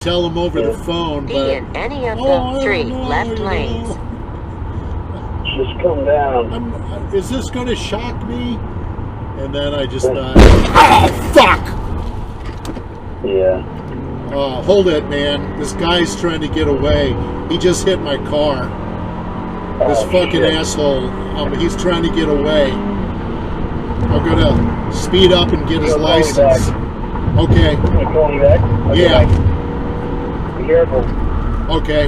tell him over the phone, Be but in any of the three left lanes. Just come down. Is this going to shock me? And then I just thought, oh, fuck! Yeah. Hold it, man. This guy's trying to get away. He just hit my car. This fucking asshole. He's trying to get away. I'm going to speed up and get his license. Okay. Can you call me back? Yeah. Be careful. Okay.